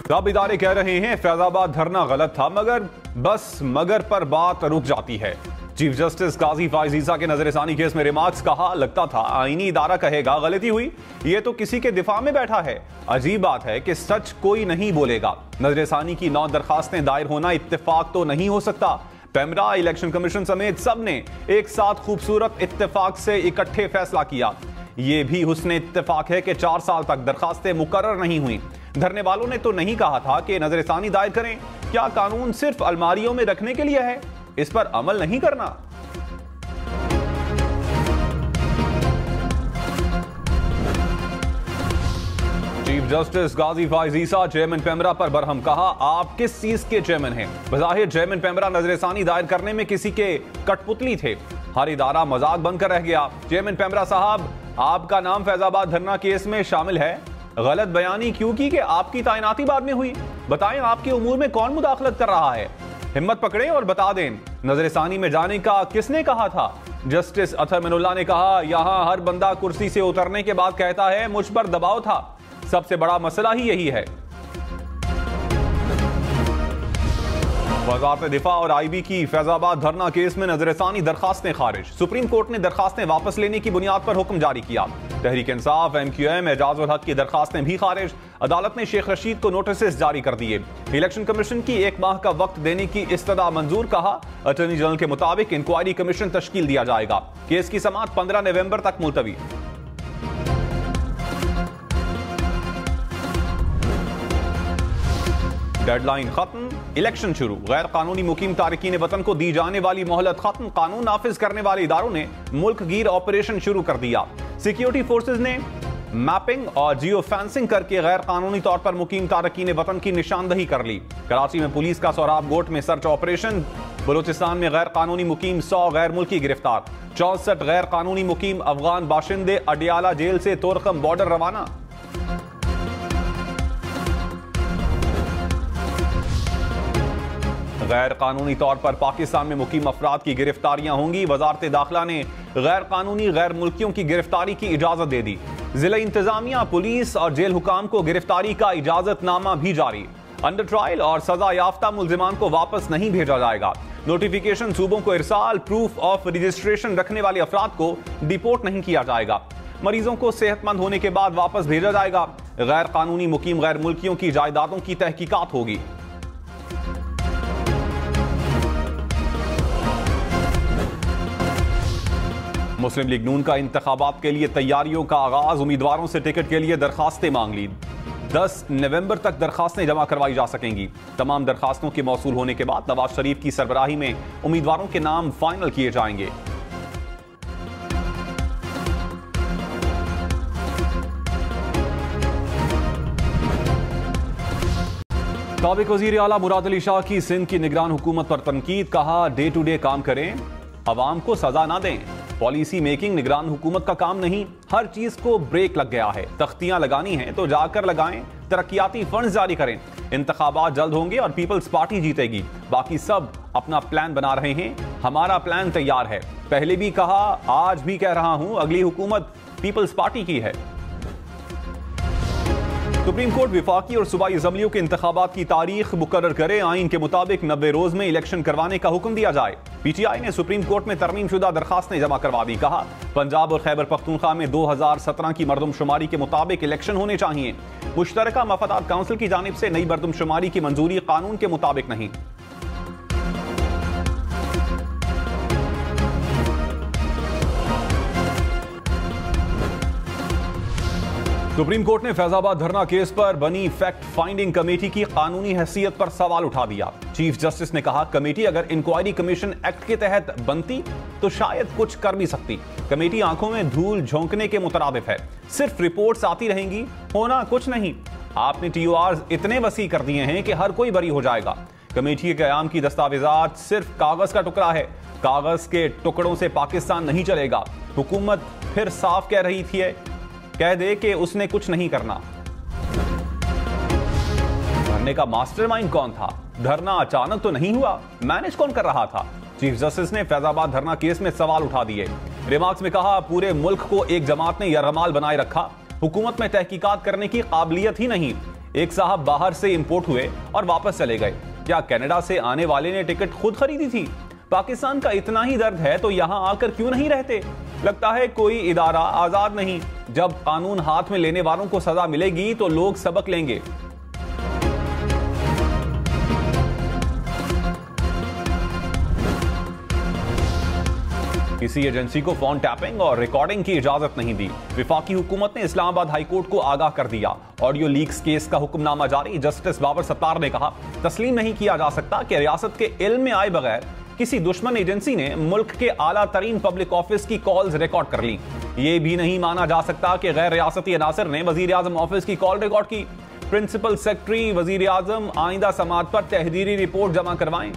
सब इदारे कह रहे हैं फैजाबाद धरना गलत था, मगर पर बात रुक जाती है। चीफ जस्टिस काजी फाइज ईसा के नजरसानी केस में रिमार्क्स कहा, लगता था आईनी इदारा कहेगा गलती हुई, ये तो किसी के दिफा में बैठा है। अजीब बात है कि सच कोई नहीं बोलेगा। नजरसानी की 9 दरखास्तें दायर होना इत्तेफाक तो नहीं हो सकता। पेमरा, इलेक्शन कमीशन समेत सब ने एक साथ खूबसूरत इत्तेफाक से इकट्ठे फैसला किया। यह भी हुस्न इत्तेफाक है कि 4 साल तक दरखास्तें मुकर्रर नहीं हुई। धरने वालों ने तो नहीं कहा था कि नजरसानी दायर करें। क्या कानून सिर्फ अलमारियों में रखने के लिए है? इस पर अमल नहीं करना? चीफ जस्टिस गाजी फाइज ईसा चेयरमैन पेमरा पर बरहम, कहा आप किस चीज के चेयरमैन हैं? बज़ाहिर चेयरमैन पेमरा नजरसानी दायर करने में किसी के कठपुतली थे। हर इदारा मजाक बनकर रह गया। चेयरमैन पेमरा साहब, आपका नाम फैजाबाद धरना केस में शामिल है। गलत बयानी क्यों की कि आपकी तैनाती बाद में हुई? बताएं आपके उमूर में कौन मुदाखलत कर रहा है? हिम्मत पकड़े और बता दें, नजरसानी में जाने का किसने कहा था? जस्टिस अतर मिनुल्लाह ने कहा, यहां हर बंदा कुर्सी से उतरने के बाद कहता है मुझ पर दबाव था। सबसे बड़ा मसला ही यही है। वज़ारत दिफा और आईबी की फैजाबाद धरना केस में नजरसानी दरखास्तें खारिज। सुप्रीम कोर्ट ने दरखास्तें वापस लेने की बुनियाद पर हुक्म जारी किया। तहरीक इंसाफ, MQM, एजाज उल हक की दरखास्तें भी खारिज। अदालत ने शेख रशीद को नोटिस जारी कर दिए। इलेक्शन कमीशन की 1 माह का वक्त देने की इस्तदा मंजूर, कहा अटॉर्नी जनरल के मुताबिक इंक्वायरी कमीशन तश्कील दिया जाएगा। केस की समाअत 15 नवंबर तक मुलतवी। डेडलाइन खत्म, इलेक्शन शुरू। गैर कानूनी मुकीम तारकीन वतन को दी जाने वाली मोहलत खत्म। कानून नाफिज करने वाले इदारों ने मुल्क गिर ऑपरेशन शुरू कर दिया। सिक्योरिटी फोर्सेज ने मैपिंग और जियो फेंसिंग करके गैर कानूनी तौर पर मुकीम तारकीन वतन की निशानदही कर ली। कराची में पुलिस का सोराब गोट में सर्च ऑपरेशन। बलूचिस्तान में गैर कानूनी मुकीम 100 गैर मुल्की गिरफ्तार। 64 गैर कानूनी मुकीम अफगान बाशिंदे अडियाला जेल से तोरकम बॉर्डर रवाना। गैर कानूनी तौर पर पाकिस्तान में मुकीम अफराद की गिरफ्तारियां होंगी। वजारत दाखिला ने गैर कानूनी गैर मुल्कियों की गिरफ्तारी की इजाजत दे दी। जिला इंतजामिया, पुलिस और जेल हुकाम को गिरफ्तारी का इजाजतनामा भी जारी। अंडर ट्रायल और सजा याफ्ता मुल्जिमान को वापस नहीं भेजा जाएगा। नोटिफिकेशन सूबों को इरसाल। प्रूफ ऑफ रजिस्ट्रेशन रखने वाले अफराद को डिपोर्ट नहीं किया जाएगा। मरीजों को सेहतमंद होने के बाद वापस भेजा जाएगा। गैर कानूनी मुकीम गैर मुल्कियों की जायदादों की तहकीकात होगी। मुस्लिम लीग नून का इंतखाबात के लिए तैयारियों का आगाज। उम्मीदवारों से टिकट के लिए दरखास्तें मांग ली। 10 नवंबर तक दरखास्तें जमा करवाई जा सकेंगी। तमाम दरखास्तों के मौसूल होने के बाद नवाज शरीफ की सरबराही में उम्मीदवारों के नाम फाइनल किए जाएंगे। साबिक वजीर आला मुराद अली शाह की सिंध की निगरान हुकूमत पर तनकीद, कहा डे टू डे काम करें, अवाम को सजा ना दें। पॉलिसी मेकिंग निगरान हुकूमत का काम नहीं। हर चीज को ब्रेक लग गया है। तख्तियां लगानी हैं तो जाकर लगाएं। तरक्याती फंड जारी करें। इंतखाबात जल्द होंगे और पीपल्स पार्टी जीतेगी। बाकी सब अपना प्लान बना रहे हैं। हमारा प्लान तैयार है। पहले भी कहा, आज भी कह रहा हूं, अगली हुकूमत पीपल्स पार्टी की है। सुप्रीम कोर्ट विफाकी और सूबाई असेंबलियों के इंतखाबात की तारीख मुकर्रर करे। आइन के मुताबिक 90 रोज में इलेक्शन करवाने का हुक्म दिया जाए। PTI ने सुप्रीम कोर्ट में तरमीम शुदा दरखास्तें जमा करवा दी। कहा पंजाब और खैबर पख्तूनख्वा में 2017 की मरदमशुमारी के मुताबिक इलेक्शन होने चाहिए। मुश्तरका मफादात काउंसिल की जानिब से नई मरदमशुमारी की मंजूरी कानून के मुताबिक नहीं। सुप्रीम कोर्ट ने फैजाबाद धरना केस पर बनी फैक्ट फाइंडिंग कमेटी की कानूनी हैसियत पर सवाल उठा दिया। चीफ जस्टिस ने कहा कमेटी अगर इंक्वायरी कमीशन एक्ट के तहत बनती तो शायद कुछ कर भी सकती। कमेटी आंखों में धूल झोंकने के मुतरादिफ है। सिर्फ रिपोर्ट्स आती रहेंगी, होना कुछ नहीं। आपने TORs इतने वसी कर दिए हैं कि हर कोई बरी हो जाएगा। कमेटी के क़याम की दस्तावेजात सिर्फ कागज का टुकड़ा है। कागज के टुकड़ों से पाकिस्तान नहीं चलेगा। हुकूमत फिर साफ कह रही थी, कह दे कि उसने कुछ नहीं करना। धरने का मास्टरमाइंड कौन था? धरना अचानक तो नहीं हुआ, मैनेज कौन कर रहा था? चीफ जस्टिस ने फैजाबाद धरना केस में सवाल उठा दिए। रिमार्क्स में कहा पूरे मुल्क को एक जमात ने यरगमाल बनाए रखा। हुकूमत में तहकीकात करने की काबिलियत ही नहीं। एक साहब बाहर से इंपोर्ट हुए और वापस चले गए। क्या कनाडा से आने वाले ने टिकट खुद खरीदी थी? पाकिस्तान का इतना ही दर्द है तो यहां आकर क्यों नहीं रहते? लगता है कोई इदारा आजाद नहीं। जब कानून हाथ में लेने वालों को सजा मिलेगी तो लोग सबक लेंगे। किसी एजेंसी को फोन टैपिंग और रिकॉर्डिंग की इजाजत नहीं दी। विफाकी हुकूमत ने इस्लामाबाद हाईकोर्ट को आगाह कर दिया। ऑडियो लीक्स केस का हुक्मनामा जारी। जस्टिस बाबर सत्तार ने कहा, तस्लीम नहीं किया जा सकता कि रियासत के इल्म में आए बगैर किसी दुश्मन एजेंसी ने मुल्क के आला तरीन पब्लिक ऑफिस की कॉल्स रिकॉर्ड कर ली। यह भी नहीं माना जा सकता कि गैर रियासती अनासर ने वजीर आजम ऑफिस की कॉल रिकॉर्ड की। प्रिंसिपल सेक्रेटरी वजीर आजम आइंदा समात पर तहरीरी रिपोर्ट जमा करवाएं।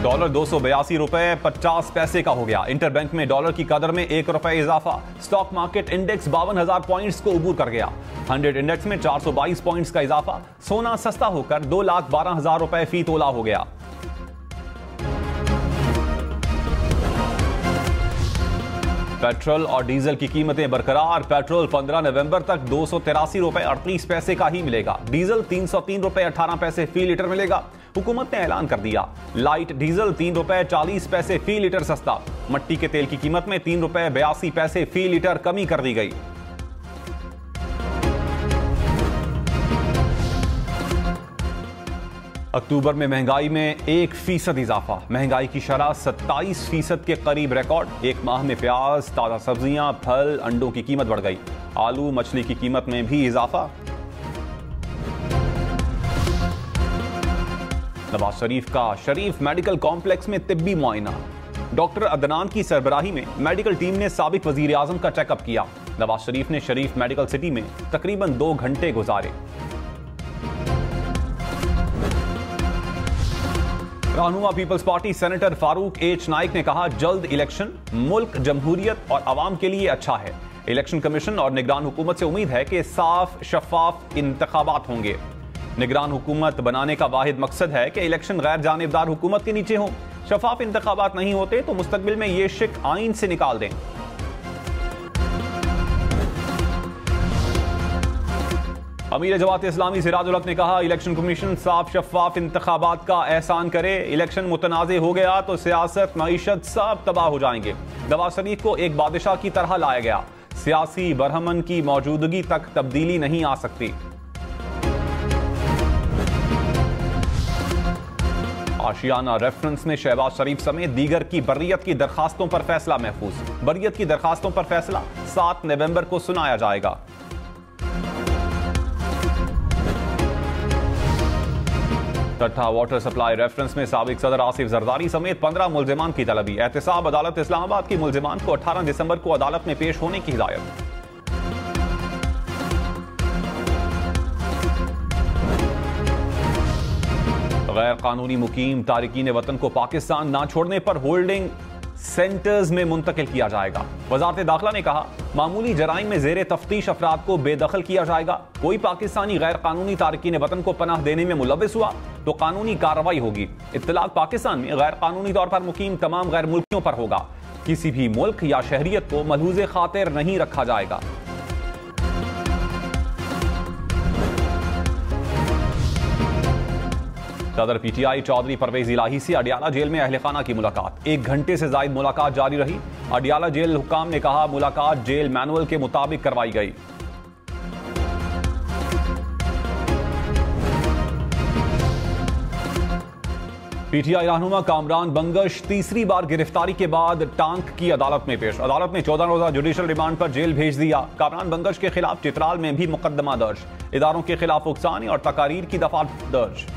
डॉलर 282 रुपए 50 पैसे का हो गया। इंटरबैंक में डॉलर की कदर में 1 रुपए इजाफा। स्टॉक मार्केट इंडेक्स 52,000 पॉइंट्स को अबूर कर गया। 100 इंडेक्स में 422 पॉइंट्स का इजाफा। सोना सस्ता होकर 2,12,000 रुपए फी तोला हो गया। पेट्रोल और डीजल की कीमतें बरकरार। पेट्रोल 15 नवंबर तक 283 रुपए 38 पैसे का ही मिलेगा। डीजल 303 रुपए 18 पैसे फी लीटर मिलेगा। हुकूमत ने ऐलान कर दिया, लाइट डीजल 3 रुपए 40 पैसे फी लीटर सस्ता। मट्टी के तेल की कीमत में 3 रुपए 82 पैसे फी लीटर कमी कर दी गई। अक्टूबर में महंगाई में 1% इजाफा। महंगाई की शरह 27% के करीब रिकॉर्ड। एक माह में प्याज, ताजा सब्जियां, फल, अंडों की कीमत बढ़ गई। आलू, मछली की कीमत में भी इजाफा। नवाज शरीफ का शरीफ मेडिकल कॉम्प्लेक्स में तिब्बी मुआयना। डॉक्टर अदनान की सरबराही में मेडिकल टीम ने साबिक वजीर आजम का चेकअप किया। नवाज शरीफ ने शरीफ मेडिकल सिटी में तकरीबन 2 घंटे गुजारे। रहनुमा Peoples Party senator Farooq H Naik ने कहा, जल्द इलेक्शन मुल्क, जमहूरियत और अवाम के लिए अच्छा है। इलेक्शन कमीशन और निगरान हुकूमत से उम्मीद है कि साफ शफाफ इंतखाबात होंगे। निगरान हुकूमत बनाने का वाहिद मकसद है कि इलेक्शन गैर जानिबदार हुकूमत के नीचे हों। शफाफ इंतखाबात नहीं होते तो मुस्तकबिल में ये शिक आइन से निकाल दें। अमीर जमात इस्लामी सिराजुल हक ने कहा, इलेक्शन कमीशन साफ शफाफ इंतखाबात का एहसान करे। इलेक्शन मुतनाज़े हो गया तो सियासत, मईशत सब तबाह हो जाएंगे। नवाज शरीफ को एक बादशाह की तरह लाया गया। सियासी बरहमन की मौजूदगी तक तब्दीली नहीं आ सकती। आशियाना रेफरेंस में शहबाज शरीफ समेत दीगर की बर्रियत की दरखास्तों पर फैसला महफूज। बर्रियत की दरखास्तों पर फैसला 7 नवंबर को सुनाया जाएगा। ठट्ठा वाटर सप्लाई रेफरेंस में साबिक सदर आसिफ जरदारी समेत 15 मुल्जिमान की तलबी। एहतसाब अदालत इस्लामाबाद की मुल्जिमान को 18 दिसंबर को अदालत में पेश होने की हिदायत। गैर कानूनी मुकीम तारिकीन वतन को पाकिस्तान ना छोड़ने पर होल्डिंग सेंटर्स में मुंतकिल किया जाएगा। वजारत दाखिला ने कहा, मामूली जराइम में जेर तफ्तीश अफराद को बेदखल किया जाएगा। कोई पाकिस्तानी गैर कानूनी तारिकीन वतन को पनाह देने में मुलव्विस हुआ तो कानूनी कार्रवाई होगी। इत्तलाक पाकिस्तान में गैर कानूनी तौर पर मुकीम तमाम गैर मुल्कियों पर होगा। किसी भी मुल्क या शहरियत को मलहूज़े खातिर नहीं रखा जाएगा। सदर पीटीआई चौधरी परवेज इलाही से अडियाला जेल में अहले खाना की मुलाकात। 1 घंटे से जायद मुलाकात जारी रही। अडियाला जेल हुकाम ने कहा, मुलाकात जेल मैनुअल के मुताबिक करवाई गई। पीटीआई रहनुमा कामरान बंगश तीसरी बार गिरफ्तारी के बाद टांक की अदालत में पेश। अदालत ने 14 रोजा जुडिशल रिमांड पर जेल भेज दिया। कामरान बंगश के खिलाफ चित्राल में भी मुकदमा दर्ज। इदारों के खिलाफ उकसानी और तकारीर की दफा दर्ज।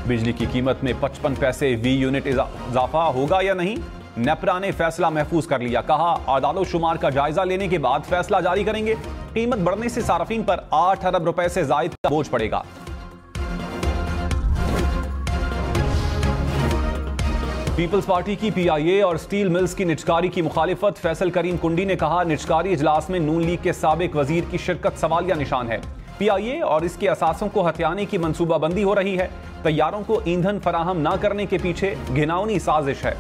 बिजली की कीमत में 55 पैसे वी यूनिट इजाफा होगा या नहीं, नेपरा ने फैसला महफूज कर लिया। कहा, आदालो शुमार का जायजा लेने के बाद फैसला जारी करेंगे। कीमत बढ़ने से सार्फिन पर 8 अरब रुपए से जायद का बोझ पड़ेगा। पीपल्स पार्टी की पीआईए और स्टील मिल्स की निचकारी की मुखालिफत। फैसल करीम कुंडी ने कहा, निचकारी इजलास में नून लीग के साबिक वजीर की शिरकत सवालिया निशान है। पीआईए और इसके असासों को हथियाने की मंसूबाबंदी हो रही है। तैयारों को ईंधन फराहम न करने के पीछे घिनौनी साजिश है।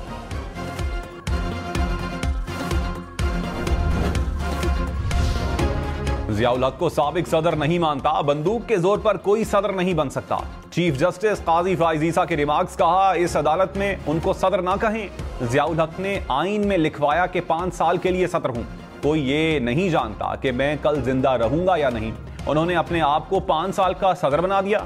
जियाउल हक को साबिक सदर नहीं मानता, बंदूक के जोर पर कोई सदर नहीं बन सकता। चीफ जस्टिस काजी फाइज ईसा के रिमार्क्स, कहा इस अदालत में उनको सदर ना कहें। जियाउल हक ने आईन में लिखवाया कि 5 साल के लिए सदर हूं। कोई ये नहीं जानता कि मैं कल जिंदा रहूंगा या नहीं। उन्होंने अपने आप को 5 साल का सदर बना दिया।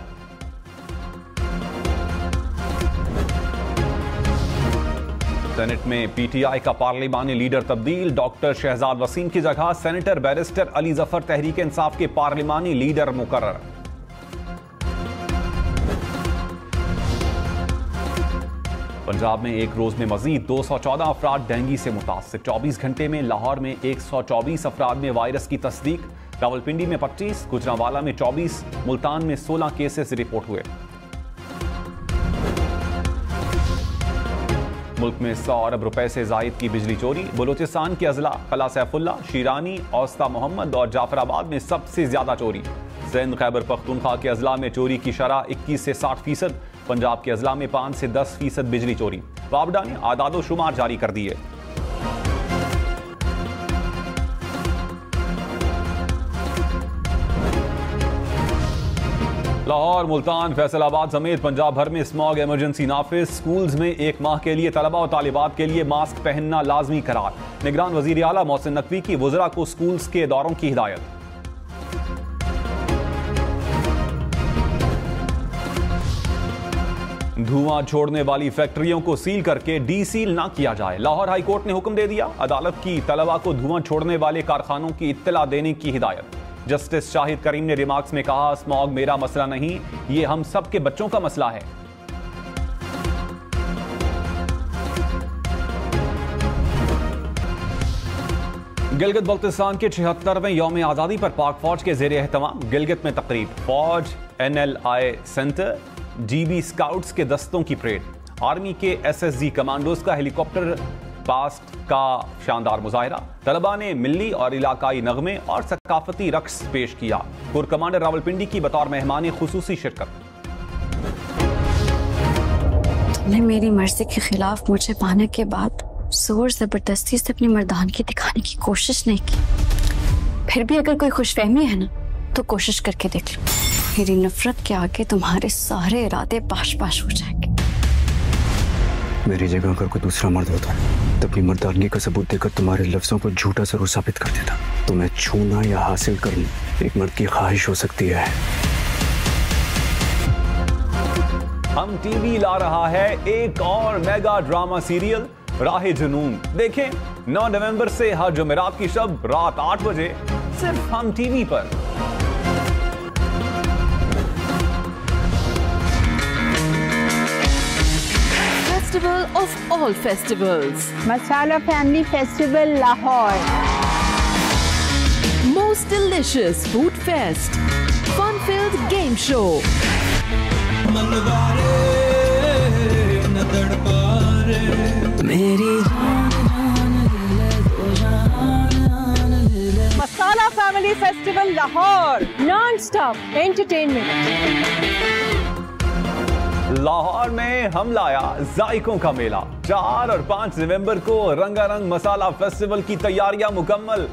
सेनेट में पीटीआई का पार्लिमानी लीडर तब्दील, डॉक्टर शहजाद वसीम की जगह सेनेटर बैरिस्टर अली जफर तहरीक इंसाफ के पार्लिमानी लीडर मुकर्रर। पंजाब में एक रोज में मजीद 214 अफराद डेंगू से मुतासर। 24 घंटे में लाहौर में 124 अफराद में वायरस की तस्दीक। रावलपिंडी में 25, गुजरांवाला में 24, मुल्तान में 16 केसेस रिपोर्ट हुए। मुल्क में 100 अरब रुपए से जायद की बिजली चोरी। बलूचिस्तान के अजला कला सैफुल्ला, शीरानी, औस्ता मोहम्मद और जाफराबाद में सबसे ज्यादा चोरी। सिंध खैबर पख्तूनख्वा के अजला में चोरी की शरह 21 से 60%। पंजाब के अजला में 5 से 10% बिजली चोरी। वाबडा ने आदादो शुमार जारी कर दिए। लाहौर, मुल्तान, फैसलाबाद समेत पंजाब भर में स्मॉग इमरजेंसी नाफिज। स्कूल्स में 1 माह के लिए तलबा और तालिबात के लिए मास्क पहनना लाजमी करार। निगरान वजीर आला मोहसिन नकवी की वज़रा को स्कूल्स के दौरों की हिदायत। धुआं छोड़ने वाली फैक्ट्रियों को सील करके डीसील ना किया जाए। लाहौर हाई कोर्ट ने हुक्म दे दिया। अदालत की तलबा को धुआं छोड़ने वाले कारखानों की इत्तला देने की हिदायत। जस्टिस शाहिद करीम ने रिमार्क्स में कहा, स्मॉग मेरा मसला नहीं, ये हम सब के बच्चों का मसला है। गिलगित बल्तिस्तान के 76वें यौम आज़ादी पर पाक फौज के ज़ेरे एहतमाम गिलगित में तकरीब। फौज, NLI सेंटर, GB स्काउट्स के दस्तों की परेड। आर्मी के SSG कमांडोज का हेलीकॉप्टर पास्ट का शानदार मुजाहिरा। तलबा ने मिल्ली और इलाकाई नगमे और सकाफती रक्स पेश किया। कोर कमांडर रावलपिंडी की बतौर मेहमान खुसूसी शिरकत। तुमने मेरी मर्जी के खिलाफ मुझे पाने के बाद जोर जबरदस्ती से अपनी मर्दानगी दिखाने की कोशिश नहीं की। फिर भी अगर कोई खुशफहमी है ना तो कोशिश करके देख लो। मेरी नफरत के आगे तुम्हारे सारे इरादे पाश पाश हो जाएंगे। मेरी जगह अगर कोई दूसरा मर्द होता तो अपनी मर्दानगी का सबूत देकर तुम्हारे लफ्जों को झूठा जरूर साबित कर देता। तुम्हें छूना या हासिल करना एक मर्द की ख्वाहिश हो सकती है। हम टीवी ला रहा है एक और मेगा ड्रामा सीरियल राहे जुनून। देखें 9 नवंबर से हर जुमेरात की शब रात 8 बजे सिर्फ हम टीवी पर। Festival of all festivals. Masala Family Festival Lahore. Most delicious food fest. Fun-filled game show. Masala Family Festival Lahore. Non-stop entertainment. Lahore में हम लाया जायकों का मेला। 4 और 5 नवंबर को रंगारंग मसाला फेस्टिवल की तैयारियां मुकम्मल।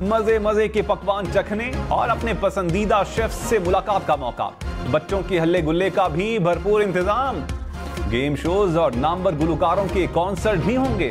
मजे मजे के पकवान चखने और अपने पसंदीदा शेफ से मुलाकात का मौका। बच्चों के हल्ले गुल्ले का भी भरपूर इंतजाम। गेम शोज और नामवर गुलकारों के कॉन्सर्ट भी होंगे।